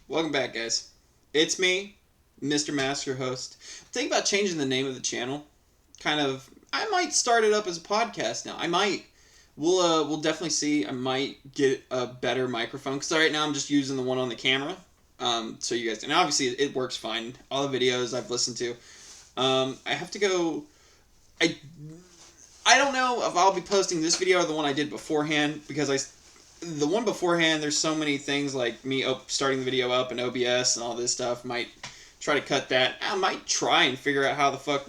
Welcome back, guys. It's me, Mr. Master Host. Think about changing the name of the channel. I might start it up as a podcast now. I might. We'll definitely see. I might get a better microphone because right now I'm just using the one on the camera. So you guys, and obviously it works fine. All the videos I've listened to. I have to go. I don't know if I'll be posting this video or the one I did beforehand because the one beforehand, there's so many things like me starting the video up in OBS and all this stuff. Might try to cut that. I might try and figure out how the fuck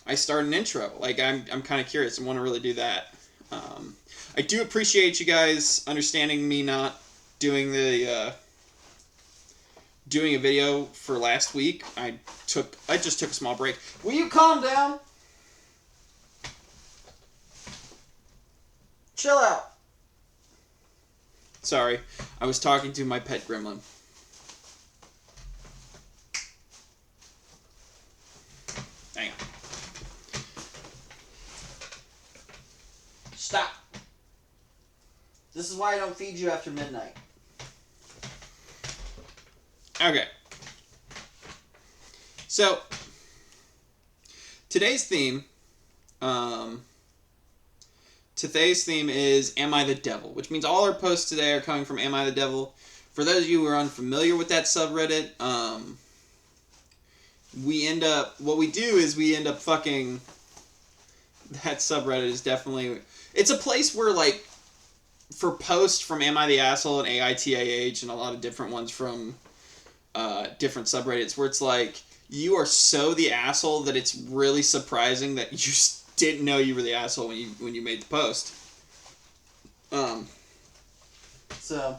I start an intro. Like I'm kind of curious and want to really do that. I do appreciate you guys understanding me not doing doing a video for last week. I just took a small break. Will you calm down? Chill out. Sorry, I was talking to my pet gremlin. Hang on. Stop. This is why I don't feed you after midnight. Okay. So, today's theme is Am I the Devil? Which means all our posts today are coming from Am I the Devil? For those of you who are unfamiliar with that subreddit, we end up fucking... That subreddit is definitely... It's a place where, like, for posts from Am I the Asshole and AITAH and a lot of different ones from different subreddits, where it's like, you are so the asshole that it's really surprising that you didn't know you were the asshole when you made the post. So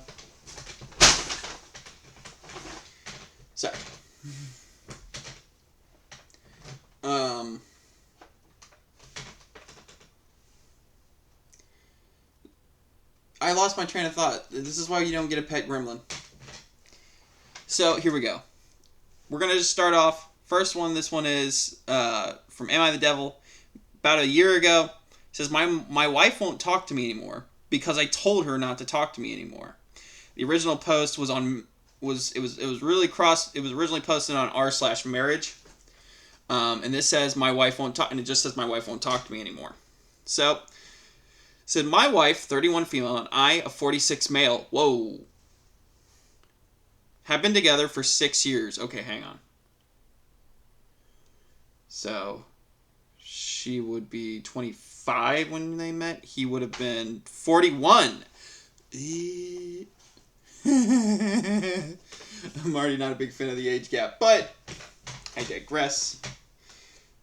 sorry. I lost my train of thought. This is why you don't get a pet gremlin. So here we go. We're gonna just start off. First one. This one is from Am I the Devil? About a year ago, it says my wife won't talk to me anymore because I told her not to talk to me anymore. The original post was originally posted on r/marriage, and this says my wife won't talk, and it just says my wife won't talk to me anymore. So, said my wife, 31 female, and I, a 46 male. Whoa. Have been together for 6 years. Okay, hang on. So, she would be 25 when they met. He would have been 41. I'm already not a big fan of the age gap, but I digress.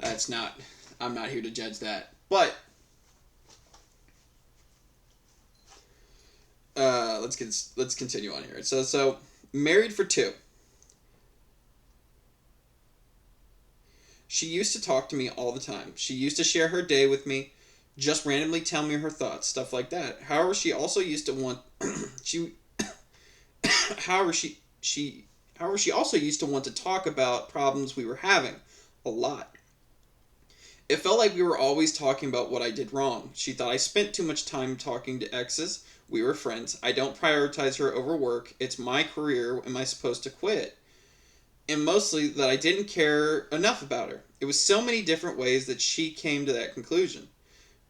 I'm not here to judge that. But let's continue on here. So married for 2. She used to talk to me all the time. She used to share her day with me, just randomly tell me her thoughts, stuff like that. However, she also used to want however she also used to want to talk about problems we were having a lot. It felt like we were always talking about what I did wrong. She thought I spent too much time talking to exes. We were friends. I don't prioritize her over work. It's my career. Am I supposed to quit? And mostly that I didn't care enough about her. It was so many different ways that she came to that conclusion.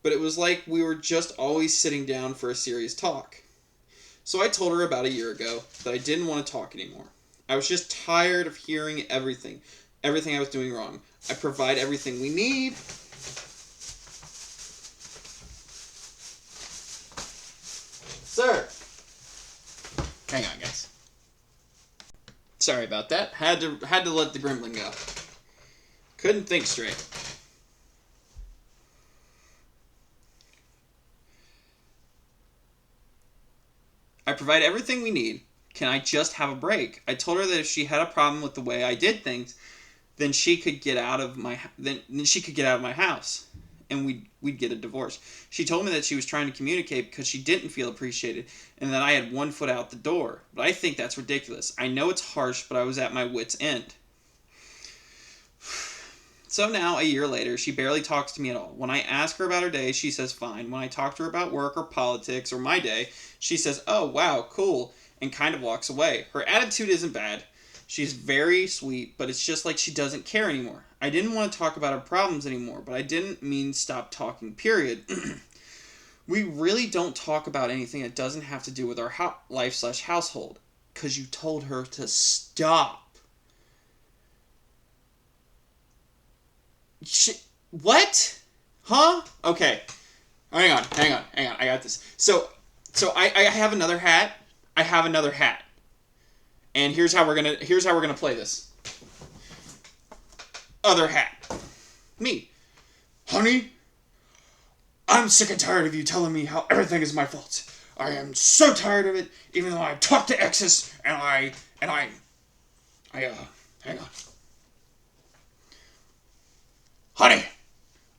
But it was like we were just always sitting down for a serious talk. So I told her about a year ago that I didn't want to talk anymore. I was just tired of hearing everything I was doing wrong. I provide everything we need. Sir! Hang on, guys. Sorry about that. Had to let the gremlin go. Couldn't think straight. I provide everything we need. Can I just have a break? I told her that if she had a problem with the way I did things, then she could get out of my house, and we'd get a divorce. She told me that she was trying to communicate because she didn't feel appreciated, and that I had one foot out the door. But I think that's ridiculous. I know it's harsh, but I was at my wit's end. So now, a year later, she barely talks to me at all. When I ask her about her day, she says fine. When I talk to her about work or politics or my day, she says, oh, wow, cool. and kind of walks away. Her attitude isn't bad. She's very sweet, but it's just like she doesn't care anymore. I didn't want to talk about her problems anymore, but I didn't mean stop talking, period. We really don't talk about anything that doesn't have to do with our life/household. Because you told her to stop. What? Huh? Okay. Hang on. I got this. So I have another hat. I have another hat. And here's how we're gonna play this. Other hat. Me. Honey, I'm sick and tired of you telling me how everything is my fault. I am so tired of it, even though I talked to exes and I hang on. Honey,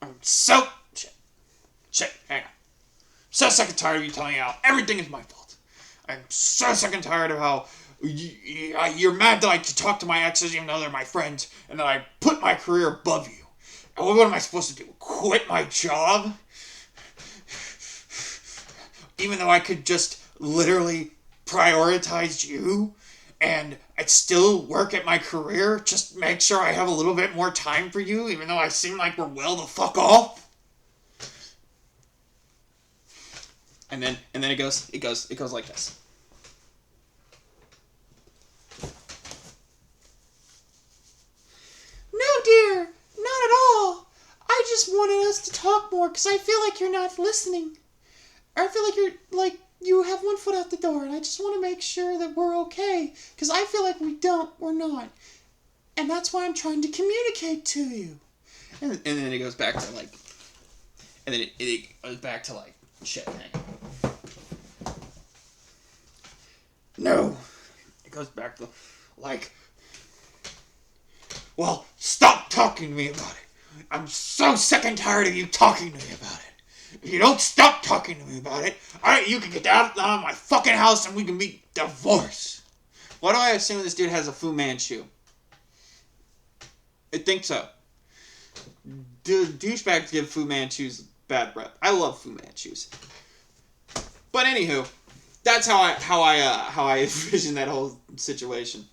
I'm so hang on. So sick and tired of you telling me how everything is my fault. I'm so sick and tired of how you're mad that I talk to my exes even though they're my friends, and that I put my career above you. And what am I supposed to do? Quit my job? Even though I could just literally prioritize you and I'd still work at my career, just make sure I have a little bit more time for you, even though I seem like we're well the fuck off. And then it goes like this. No, dear, not at all. I just wanted us to talk more because I feel like you're not listening. I feel like you have one foot out the door, and I just want to make sure that we're okay, because I feel like we're not. And that's why I'm trying to communicate to you. And then it goes back to like, and then it goes back to like, shit, man. No. It goes back to like, well, stop talking to me about it. I'm so sick and tired of you talking to me about it. If you don't stop talking to me about it, you can get out of my fucking house and we can be divorced. Why do I assume this dude has a Fu Manchu? I think so. Douchebags give Fu Manchus bad rep. I love Fu Manchus. But anywho, that's how I envision that whole situation.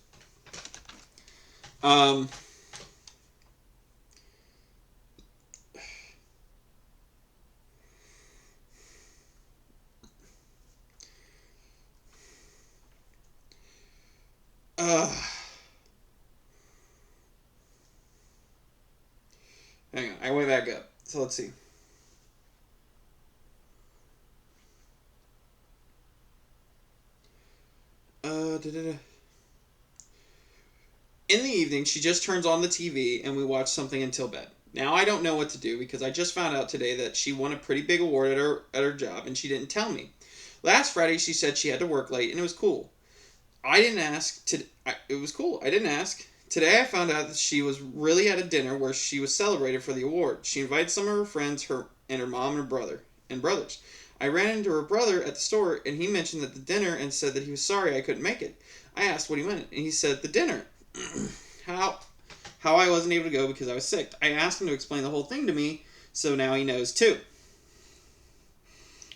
Hang on, I went back up. So let's see. In the evening, she just turns on the TV and we watch something until bed. Now I don't know what to do because I just found out today that she won a pretty big award at her job and she didn't tell me. Last Friday she said she had to work late and it was cool. It was cool. I didn't ask. Today I found out that she was really at a dinner where she was celebrated for the award. She invited some of her friends, her mom and her brothers. I ran into her brother at the store and he mentioned that the dinner and said that he was sorry I couldn't make it. I asked what he meant and he said the dinner. How I wasn't able to go because I was sick. I asked him to explain the whole thing to me, so now he knows too.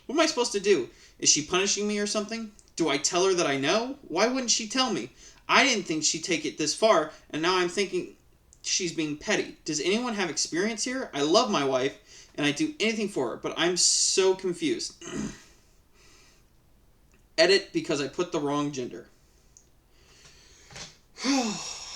What am I supposed to do? Is she punishing me or something? Do I tell her that I know? Why wouldn't she tell me? I didn't think she'd take it this far, and now I'm thinking she's being petty. Does anyone have experience here? I love my wife, and I'd do anything for her, but I'm so confused. Edit because I put the wrong gender.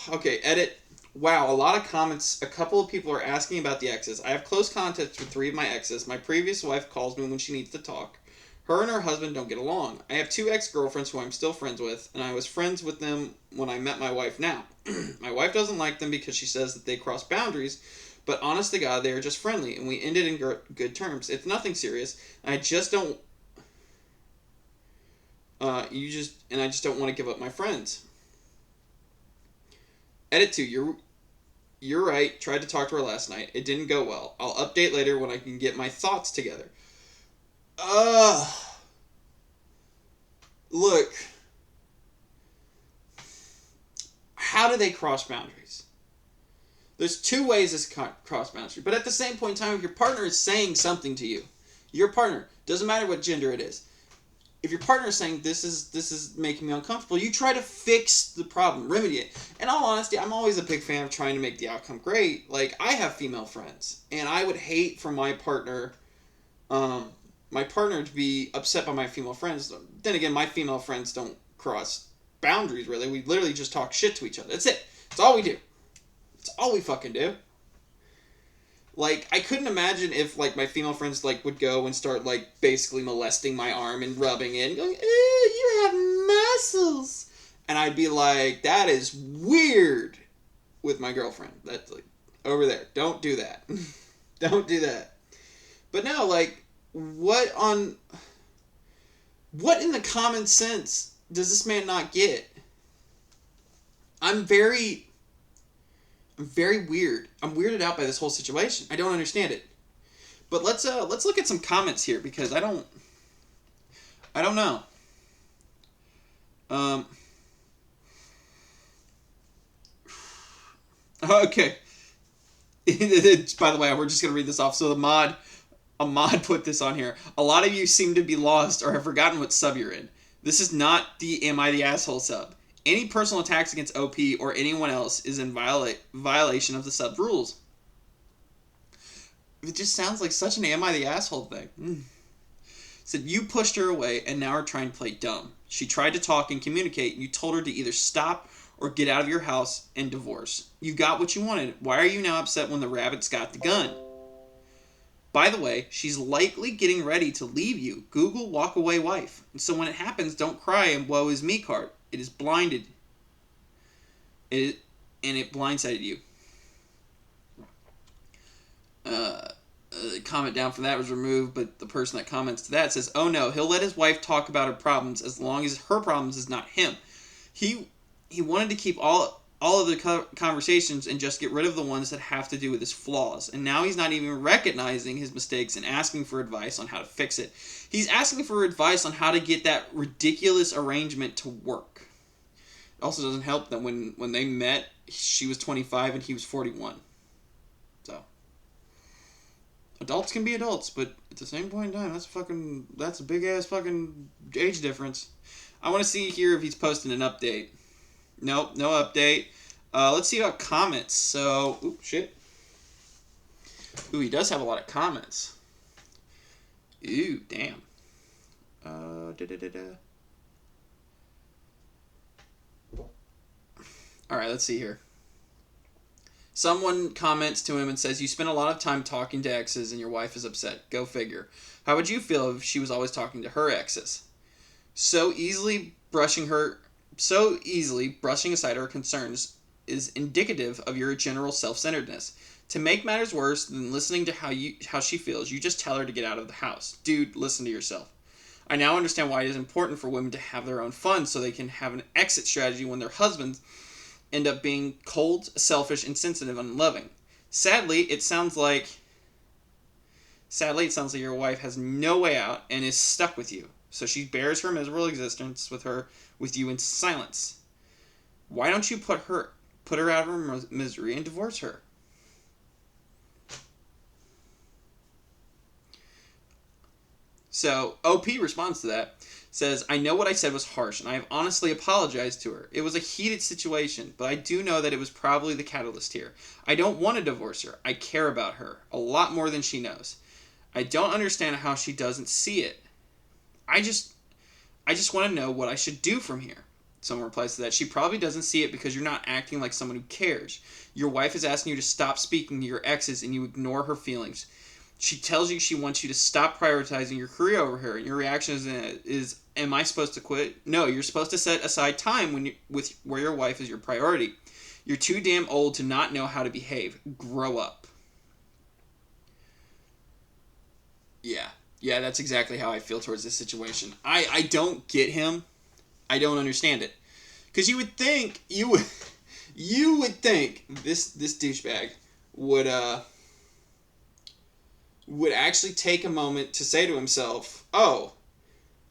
Okay, edit. Wow, a lot of comments. A couple of people are asking about the exes. I have close contacts with 3 of my exes. My previous wife calls me when she needs to talk. Her and her husband don't get along. I have 2 ex-girlfriends who I'm still friends with, and I was friends with them when I met my wife now. My wife doesn't like them because she says that they cross boundaries, but honest to God, they are just friendly, and we ended in good terms. It's nothing serious. I just don't... I just don't want to give up my friends. Edit 2. You're right. Tried to talk to her last night. It didn't go well. I'll update later when I can get my thoughts together. Look. How do they cross boundaries? There's 2 ways this cross boundary. But at the same point in time, if your partner is saying something to you, your partner, doesn't matter what gender it is, if your partner is saying this is making me uncomfortable, you try to fix the problem, remedy it. In all honesty, I'm always a big fan of trying to make the outcome great. Like, I have female friends, and I would hate for my partner to be upset by my female friends. Then again, my female friends don't cross boundaries, really. We literally just talk shit to each other. That's it. That's all we do. That's all we fucking do. Like, I couldn't imagine if, like, my female friends, like, would go and start, like, basically molesting my arm and rubbing it and going, you have muscles. And I'd be like, that is weird with my girlfriend. That's, like, over there. Don't do that. Don't do that. But no, like, what in the common sense does this man not get? I'm very weird. I'm weirded out by this whole situation. I don't understand it. But let's look at some comments here, because I don't know. Okay. By the way, we're just gonna read this off. So a mod put this on here. A lot of you seem to be lost or have forgotten what sub you're in. This is not the Am I the Asshole sub. Any personal attacks against OP or anyone else is in violation of the sub rules. It just sounds like such an Am I the Asshole thing. Said you pushed her away and now are trying to play dumb. She tried to talk and communicate, and you told her to either stop or get out of your house and divorce. You got what you wanted. Why are you now upset when the rabbit's got the gun? By the way, she's likely getting ready to leave you. Google walk away wife. And so when it happens, don't cry and woe is me card. It is blinded. And it blindsided you. The comment down from that was removed, but the person that comments to that says, oh no, he'll let his wife talk about her problems as long as her problems is not him. He wanted to keep all of the conversations and just get rid of the ones that have to do with his flaws. And now he's not even recognizing his mistakes and asking for advice on how to fix it. He's asking for advice on how to get that ridiculous arrangement to work. It also doesn't help that when they met, she was 25 and he was 41. So, adults can be adults, but at the same point in time, that's a big ass fucking age difference. I want to see here if he's posting an update. Nope, no update. Let's see about comments. So, ooh, shit. Ooh, he does have a lot of comments. Ooh, damn. Alright, let's see here. Someone comments to him and says, you spend a lot of time talking to exes and your wife is upset. Go figure. How would you feel if she was always talking to her exes? So easily brushing aside her concerns is indicative of your general self-centeredness. To make matters worse than listening to how she feels, you just tell her to get out of the house. Dude, listen to yourself. I now understand why it is important for women to have their own fun so they can have an exit strategy when their husbands end up being cold, selfish, insensitive, and unloving. Sadly, it sounds like your wife has no way out and is stuck with you. So she bears her miserable existence with you in silence. Why don't you put her out of her misery and divorce her? So OP responds to that, says, I know what I said was harsh, and I have honestly apologized to her. It was a heated situation, but I do know that it was probably the catalyst here. I don't want to divorce her. I care about her a lot more than she knows. I don't understand how she doesn't see it. I just want to know what I should do from here. Someone replies to that, she probably doesn't see it because you're not acting like someone who cares. Your wife is asking you to stop speaking to your exes and you ignore her feelings. She tells you she wants you to stop prioritizing your career over her, and your reaction is am I supposed to quit? No, you're supposed to set aside time where your wife is your priority. You're too damn old to not know how to behave. Grow up. Yeah, that's exactly how I feel towards this situation. I don't get him. I don't understand it. Because you would think this douchebag would actually take a moment to say to himself, oh,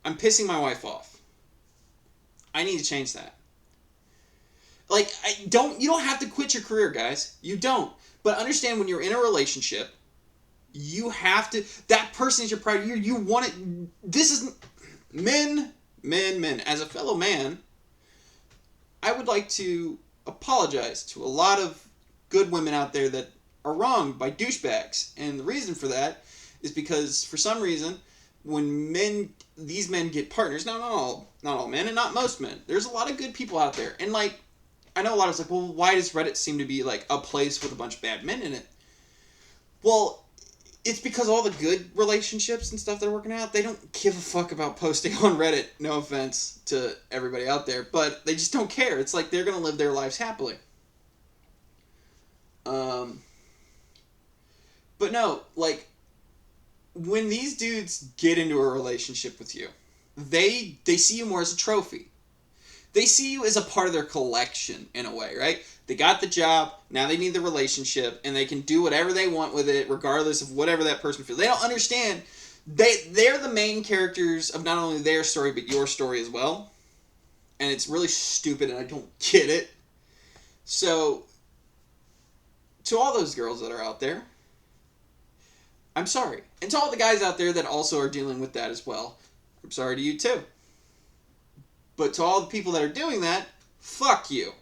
I'm pissing my wife off. I need to change that. Like, you don't have to quit your career, guys. You don't. But understand, when you're in a relationship, you have to, that person is your priority. You want it. Men. As a fellow man, I would like to apologize to a lot of good women out there that are wronged by douchebags. And the reason for that is because for some reason, when these men get partners, now not all men and not most men, there's a lot of good people out there. And like, I know a lot of it's like, well, why does Reddit seem to be like a place with a bunch of bad men in it? Well, it's because all the good relationships and stuff they're working out, they don't give a fuck about posting on Reddit. No offense to everybody out there, but they just don't care. It's like they're gonna live their lives happily. But no, like when these dudes get into a relationship with you, they see you more as a trophy. They see you as a part of their collection in a way, right? They got the job, now they need the relationship, and they can do whatever they want with it, regardless of whatever that person feels. They don't understand. They're the main characters of not only their story, but your story as well. And it's really stupid, and I don't get it. So, to all those girls that are out there, I'm sorry. And to all the guys out there that also are dealing with that as well, I'm sorry to you too. But to all the people that are doing that, fuck you.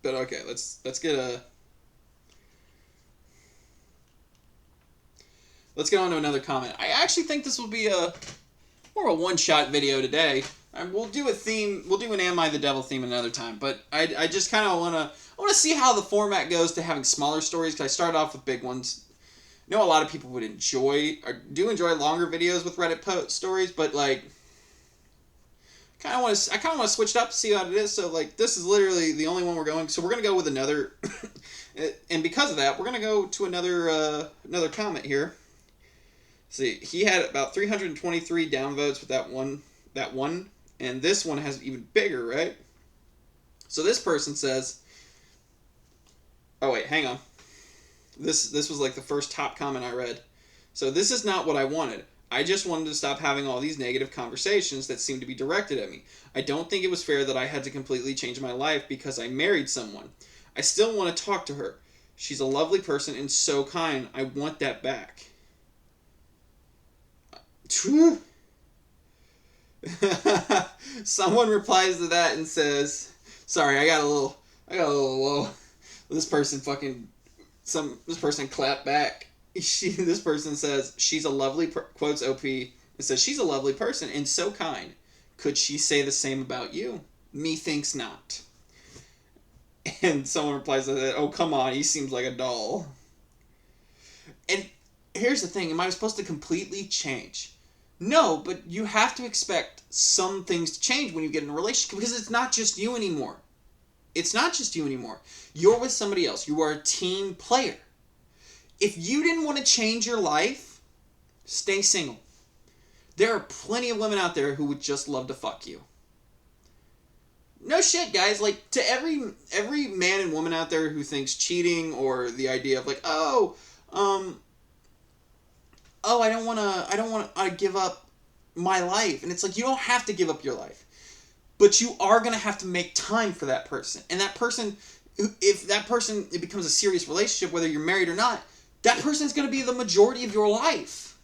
But okay, let's get on to another comment. I actually think this will be more of a one-shot video today. We'll do a theme. We'll do an "Am I the Devil" theme another time. But I just kind of want to see how the format goes to having smaller stories. Because I started off with big ones. I know a lot of people would enjoy or do enjoy longer videos with Reddit stories, but like, I kind of want to switch it up to see how it is. So like, this is literally the only one we're going. So we're gonna go with another, and because of that, we're gonna go to another comment here. See, he had about 323 downvotes with that one, and this one has even bigger, right? So this person says, oh wait, hang on. This was like the first top comment I read. So this is not what I wanted. I just wanted to stop having all these negative conversations that seem to be directed at me. I don't think it was fair that I had to completely change my life because I married someone. I still want to talk to her. She's a lovely person and so kind. I want that back. Someone replies to that and says, sorry, I got a little low. This person clapped back. This person says, she's a lovely, quotes OP, and says, she's a lovely person and so kind. Could she say the same about you? Methinks not. And someone replies to that, oh, come on, he seems like a doll. And here's the thing, am I supposed to completely change? No, but you have to expect some things to change when you get in a relationship because it's not just you anymore. It's not just you anymore. You're with somebody else. You are a team player. If you didn't want to change your life, stay single. There are plenty of women out there who would just love to fuck you. No shit, guys. Like, to every man and woman out there who thinks cheating or the idea of like, I don't want to give up my life. And it's like, you don't have to give up your life. But you are going to have to make time for that person. And that person, if that person, it becomes a serious relationship, whether you're married or not, that person is going to be the majority of your life.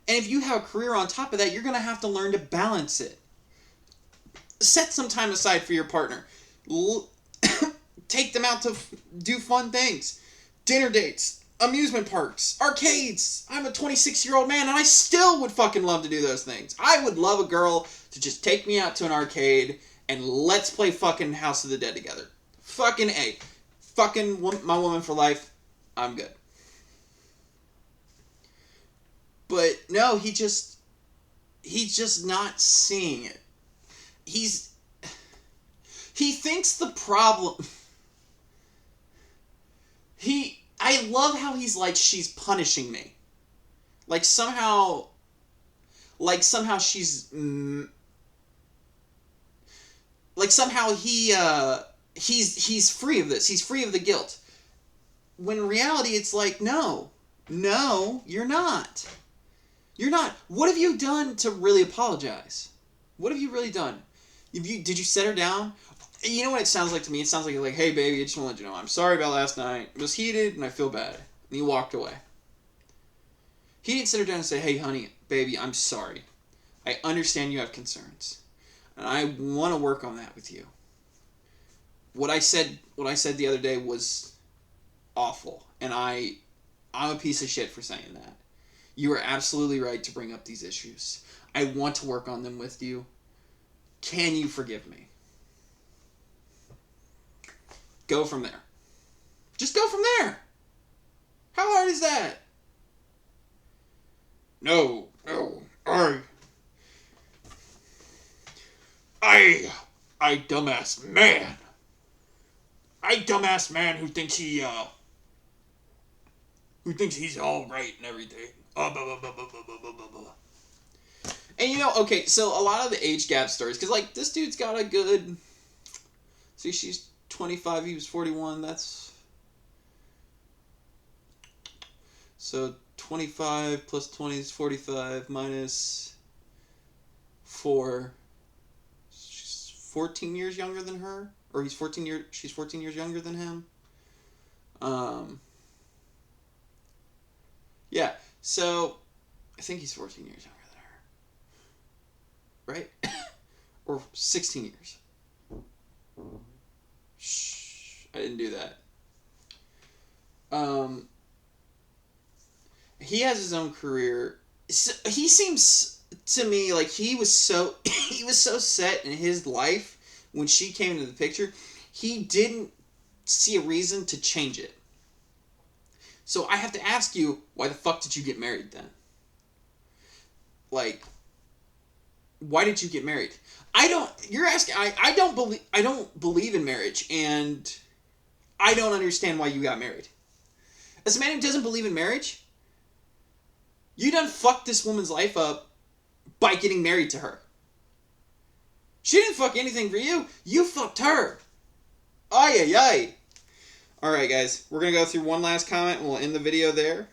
And if you have a career on top of that, you're going to have to learn to balance it. Set some time aside for your partner. Take them out to do fun things. Dinner dates. Amusement parks, arcades. I'm a 26-year-old man and I still would fucking love to do those things. I would love a girl to just take me out to an arcade and let's play fucking House of the Dead together. Fucking A. Fucking my woman for life. I'm good. But no, he's just not seeing it. He thinks the problem... I love how he's like, she's punishing me. Like somehow she's... like somehow he's free of this. He's free of the guilt. When in reality, it's like, no, you're not. You're not. What have you done to really apologize? What have you really done? Did you set her down? You know what it sounds like to me? It sounds like, hey, baby, I just want to let you know I'm sorry about last night. It was heated, and I feel bad. And he walked away. He didn't sit her down and say, hey, honey, baby, I'm sorry. I understand you have concerns. And I want to work on that with you. What I said the other day was awful. And I'm a piece of shit for saying that. You are absolutely right to bring up these issues. I want to work on them with you. Can you forgive me? Go from there. Just go from there. How hard is that? No, I dumbass man. I dumbass man who thinks he's all right and everything. Blah, blah, blah, blah, blah, blah, blah, blah. And okay, so a lot of the age gap stories, because this dude's got a good. See, she's 25, he was 41. That's so 25 plus 20 is 45 minus 4. She's 14 years younger than her, or she's 14 years younger than him. Yeah. So I think he's 14 years younger than her. Right? Or 16 years. Shh. I didn't do that. He has his own career. So, he seems to me like he was so set in his life when she came into the picture, he didn't see a reason to change it. So I have to ask you, why the fuck did you get married then? Like, why did you get married? You're asking, I don't believe in marriage, and I don't understand why you got married. As a man who doesn't believe in marriage, you done fucked this woman's life up by getting married to her. She didn't fuck anything for you. You fucked her. Ay, ay, ay. Alright, guys. We're going to go through one last comment and we'll end the video there.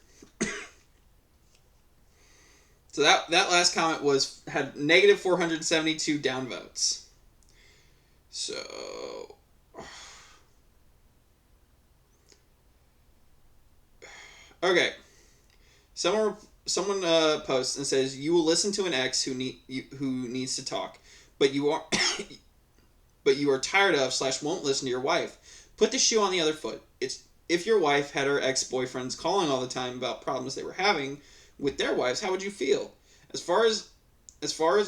So that last comment had negative 472 downvotes. So... Okay. Someone posts and says, you will listen to an ex who needs to talk, but you are tired of / won't listen to your wife. Put the shoe on the other foot. It's if your wife had her ex-boyfriends calling all the time about problems they were having with their wives, how would you feel? As far as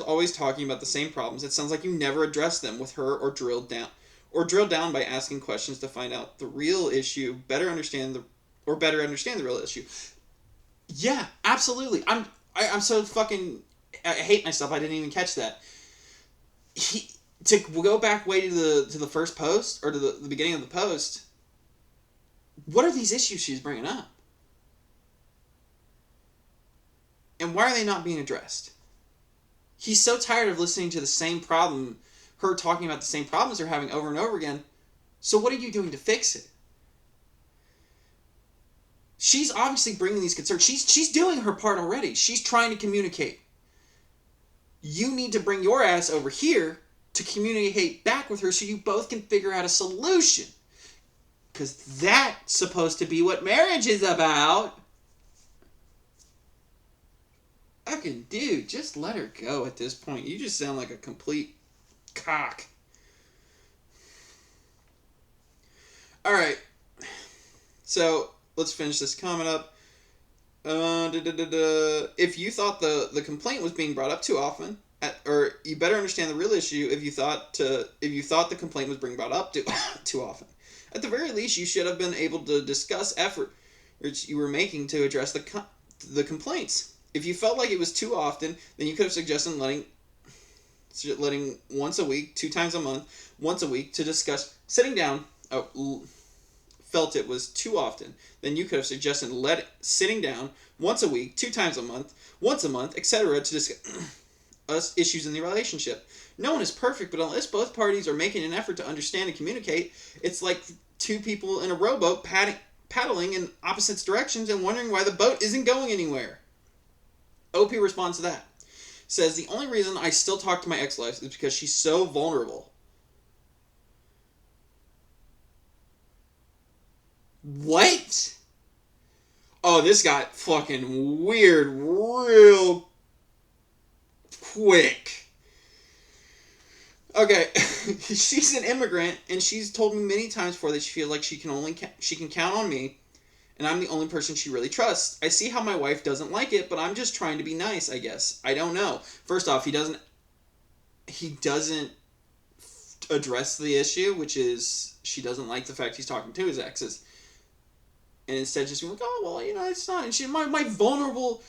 always talking about the same problems, it sounds like you never addressed them with her or drilled down by asking questions to find out the real issue, better understand the real issue. Yeah, absolutely. I'm so fucking... I hate myself. I didn't even catch that. To go back way to the first post, or to the beginning of the post, what are these issues she's bringing up? And why are they not being addressed? He's so tired of listening to the same problem, her talking about the same problems they're having over and over again. So what are you doing to fix it? She's obviously bringing these concerns. She's doing her part already. She's trying to communicate. You need to bring your ass over here to communicate back with her so you both can figure out a solution. Because that's supposed to be what marriage is about. Fucking dude, just let her go at this point. You just sound like a complete cock. Alright. So... let's finish this comment up. If you thought the complaint was being brought up too often, or you better understand the real issue if you thought the complaint was being brought up too often. At the very least, you should have been able to discuss effort you were making to address the complaints. If you felt like it was too often, then you could have suggested letting once a week, 2 times a month, once a week to discuss sitting down. Felt it was too often, then you could have suggested sitting down once a week, 2 times a month, once a month, etc. to discuss issues in the relationship. No one is perfect, but unless both parties are making an effort to understand and communicate, it's like 2 people in a rowboat paddling in opposite directions and wondering why the boat isn't going anywhere. OP responds to that. says the only reason I still talk to my ex-wife is because she's so vulnerable. What? Oh, this got fucking weird real quick. Okay, she's an immigrant, and she's told me many times before that she feels like she can count on me, and I'm the only person she really trusts. I see how my wife doesn't like it, but I'm just trying to be nice, I guess. I don't know. First off, he doesn't address the issue, which is she doesn't like the fact he's talking to his exes, and instead just being like, oh well, it's not. And my vulnerable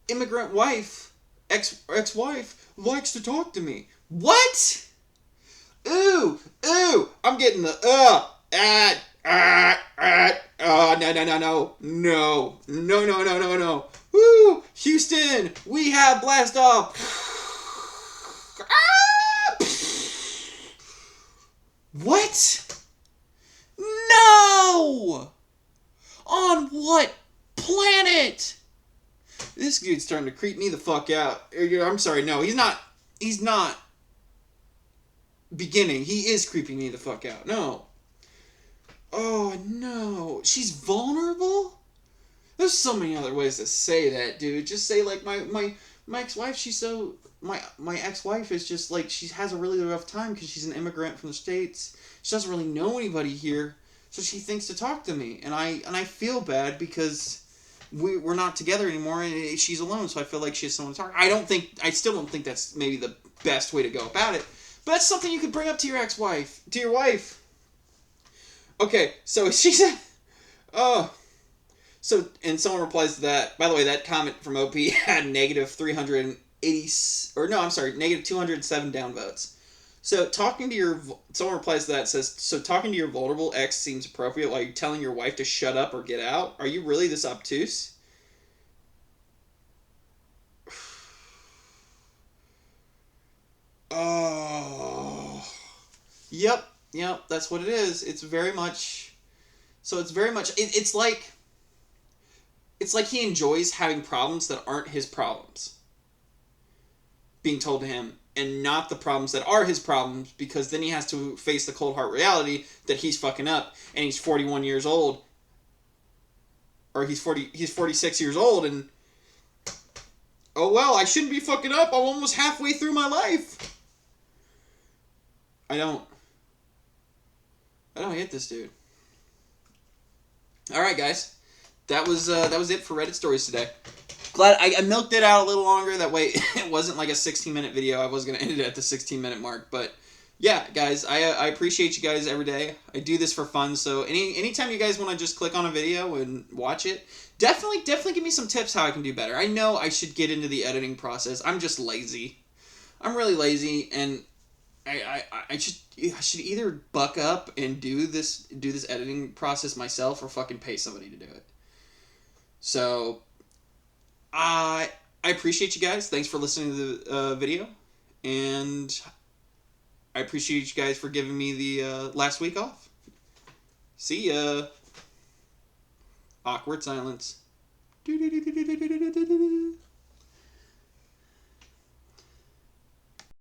immigrant wife, ex-wife, likes to talk to me. What? Ooh, I'm getting the no. Woo, Houston, we have blast off. What? No! On what planet? This dude's starting to creep me the fuck out. I'm sorry, no, he's not. He's not beginning. He is creeping me the fuck out. No. Oh, no. She's vulnerable? There's so many other ways to say that, dude. Just say, like, my ex-wife, she's so... My ex-wife is just, like, she has a really rough time because she's an immigrant from the States. She doesn't really know anybody here, so she thinks to talk to me. And I feel bad because we're not together anymore, and she's alone, so I feel like she has someone to talk to. I still don't think that's maybe the best way to go about it. But that's something you could bring up to your ex-wife. To your wife. Okay, so she said... Oh. So, and someone replies to that. By the way, that comment from OP had negative 380... Or no, I'm sorry, negative 207 downvotes. So, someone replies to that, says, so talking to your vulnerable ex seems appropriate while you're telling your wife to shut up or get out? Are you really this obtuse? Oh... Yep, that's what it is. It's very much... So it's very much... It's like he enjoys having problems that aren't his problems being told to him, and not the problems that are his problems, because then he has to face the cold hard reality that he's fucking up, and he's 41 years old. Or he's 46 years old, and... Oh well, I shouldn't be fucking up. I'm almost halfway through my life. I don't get this dude. Alright, guys. That was it for Reddit stories today. Glad I milked it out a little longer. That way it wasn't like a 16-minute video. I was going to end it at the 16-minute mark. But yeah, guys, I appreciate you guys every day. I do this for fun. So anytime you guys want to just click on a video and watch it, definitely give me some tips how I can do better. I know I should get into the editing process. I'm just lazy. I'm really lazy, and I should either buck up and do this editing process myself, or fucking pay somebody to do it. So, I appreciate you guys. Thanks for listening to the video, and I appreciate you guys for giving me the last week off. See ya. Awkward silence.